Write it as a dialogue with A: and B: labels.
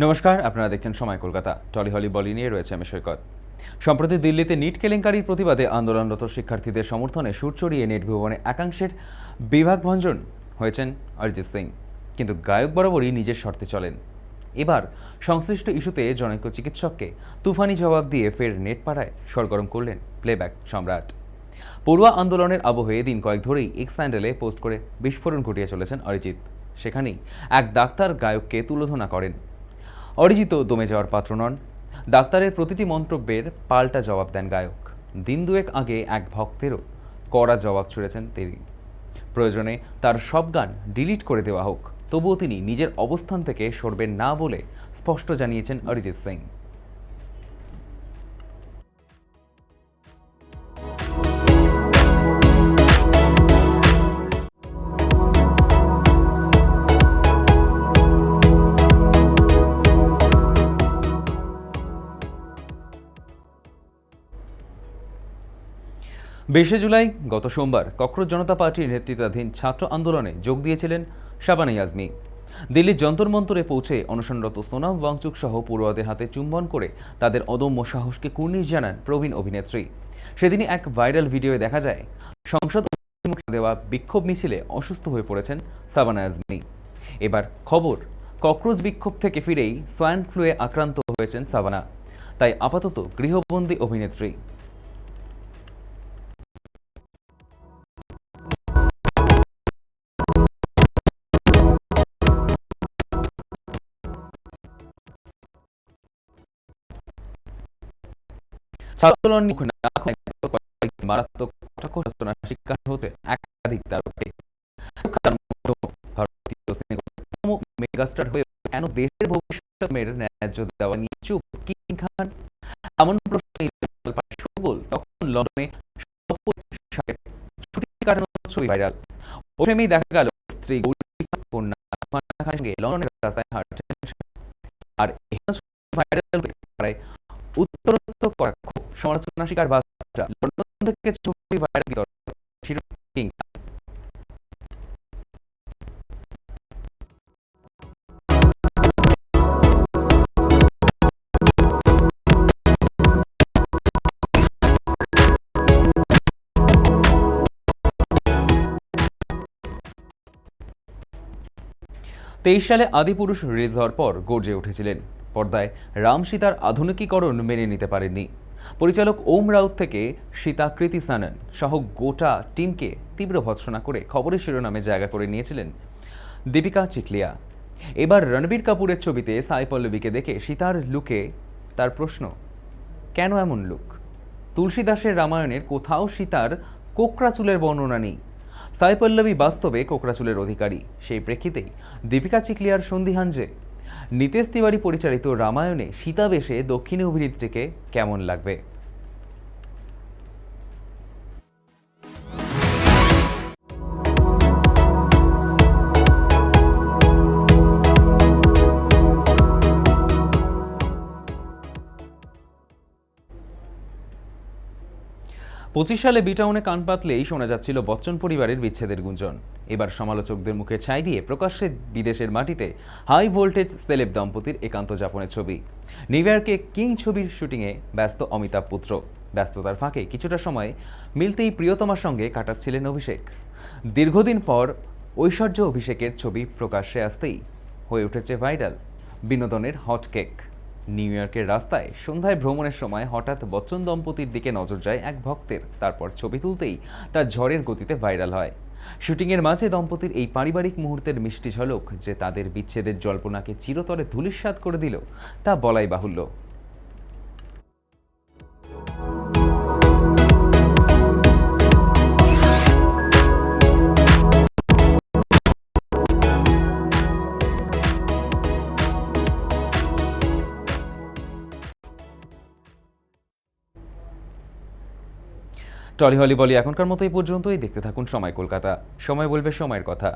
A: নমস্কার, আপনারা দেখছেন সময় কলকাতা। টলি হলি বলি নিয়ে রয়েছে আমি সৈকত। সম্প্রতি দিল্লিতে নিট কেলেঙ্কারির প্রতিবাদে আন্দোলনরত শিক্ষার্থীদের সমর্থনে সুর চড়িয়ে নেট ভবনে একাংশের বিভাগ ভঞ্জন হয়েছেন অরিজিৎ সিং। কিন্তু গায়ক বরাবরই নিজের শর্তে চলেন। এবার সংশ্লিষ্ট ইস্যুতে জনৈক চিকিৎসককে তুফানি জবাব দিয়ে ফের নেট পাড়ায় সরগরম করলেন প্লেব্যাক সম্রাট। পড়ুয়া আন্দোলনের আবহে দিন কয়েক ধরেই এক্স হ্যান্ডেলে পোস্ট করে বিস্ফোরণ ঘটিয়ে চলেছেন অরিজিৎ। সেখানেই এক ডাক্তার গায়ককে তুলোধনা করেন। অরিজিৎ দমে যাওয়ার পাত্র নন। ডাক্তারের প্রতিটি মন্তব্যের পাল্টা জবাব দেন গায়ক। দিন দুয়েক আগে এক ভক্তেরও কড়া জবাব ছুড়েছেন তিনি। প্রয়োজনে তার সব গান ডিলিট করে দেওয়া হোক, তবুও তিনি নিজের অবস্থান থেকে সরবেন না বলে স্পষ্ট জানিয়েছেন অরিজিৎ সিং। বিশে জুলাই গত সোমবার ককরোচ জনতা পার্টির নেতৃত্বাধীন ছাত্র আন্দোলনে যোগ দিয়েছিলেন শাবানা আজমি। দিল্লির যন্তর মন্তরে পৌঁছে অনশনরত সোনাম ওয়াংচুক সহ পড়ুয়াদের হাতে চুম্বন করে তাদের অদম্য সাহসকে কুর্নিশ জানান প্রবীণ অভিনেত্রী। সেদিনই এক ভাইরাল ভিডিওয়ে দেখা যায় সংসদ অভিমুখে দেওয়া বিক্ষোভ মিছিলে অসুস্থ হয়ে পড়েছেন শাবানা আজমি। এবার খবর, ককরোচ বিক্ষোভ থেকে ফিরেই সোয়াইন ফ্লুয়ে আক্রান্ত হয়েছেন শাবানা। তাই আপাতত গৃহবন্দী অভিনেত্রী। ছাত্র মুখে না মারাত্মক কটাক্ষের শিকার হতে একাধিক তারকা ভারতীয় সিনেমার মেগাস্টার হয়ে কেন দেশের ভবিষ্যতের ন্যায্য দেওয়া নিয়ে চুপ কিং খান? এমন প্রশ্নে তখন লন্ডনে ছুটি কাটানোর ছবি ভাইরাল। ওখানেই দেখা গেল স্ত্রী কন্যা খানের সঙ্গে লন্ডনের রাস্তায় হাঁটছেন। আর ভাইরাল উত্তরোত্তর কটাক্ষ সমালোচনা শিকার বাচ্চা লন্ডন থেকে ছবি ভাইরাল কিং। 23 সালে আদিপুরুষ রিলিজ হওয়ার পর গর্জে উঠেছিলেন। পর্দায় রাম সীতার আধুনিকীকরণ মেনে নিতে পারেননি। পরিচালক ওম রাউত থেকে সীতা কৃতি সানন সহ গোটা টিমকে তীব্র ভৎসনা করে খবরের শিরোনামে জায়গা করে নিয়েছিলেন দীপিকা চিকলিয়া। এবার রণবীর কাপুরের ছবিতে সাই পল্লবীকে দেখে সীতার লুকে তার প্রশ্ন, কেন এমন লুক? তুলসীদাসের রামায়ণের কোথাও সীতার কোকড়া চুলের বর্ণনা নেই। সাই পল্লবী বাস্তবে কোকড়া চুলের অধিকারী। সেই প্রেক্ষিতেই দীপিকা চিকলিয়ার সন্দিহান যে নিতেশ তিওয়ারি পরিচালিত রামায়ণে সীতা বেশে দক্ষিণী অভিনেত্রীকে কেমন লাগবে। পঁচিশ সালে বিটাউনে কান পাতলেই শোনা যাচ্ছিল বচ্চন পরিবারের বিচ্ছেদের গুঞ্জন। এবার সমালোচকদের মুখে ছাই দিয়ে প্রকাশ্যে বিদেশের মাটিতে হাই ভোল্টেজ সেলেব দম্পতির একান্ত যাপনের ছবি। নিউ ইয়র্কে কিং ছবির শুটিংয়ে ব্যস্ত অমিতাভ পুত্র। ব্যস্ততার ফাঁকে কিছুটা সময় মিলতেই প্রিয়তমার সঙ্গে কাটাচ্ছিলেন অভিষেক। দীর্ঘদিন পর ঐশ্বর্য অভিষেকের ছবি প্রকাশ্যে আসতেই হয়ে উঠেছে ভাইরাল বিনোদনের হট কেক। নিউ ইয়র্কের রাস্তায় সন্ধ্যায় ভ্রমণের সময় হঠাৎ বচ্চন দম্পতির দিকে নজর যায় এক ভক্তের। তারপর ছবি তুলতেই তা ঝড়ের গতিতে ভাইরাল হয়। শুটিংয়ের মাঝে দম্পতির এই পারিবারিক মুহূর্তের মিষ্টি ঝলক যে তাদের বিচ্ছেদের জল্পনাকে চিরতরে ধূলিসাৎ করে দিল তা বলাই বাহুল্য। টলি হলি বলি এখনকার মতো এই পর্যন্তই। দেখতে থাকুন সময় কলকাতা। সময় বলবে সময়ের কথা।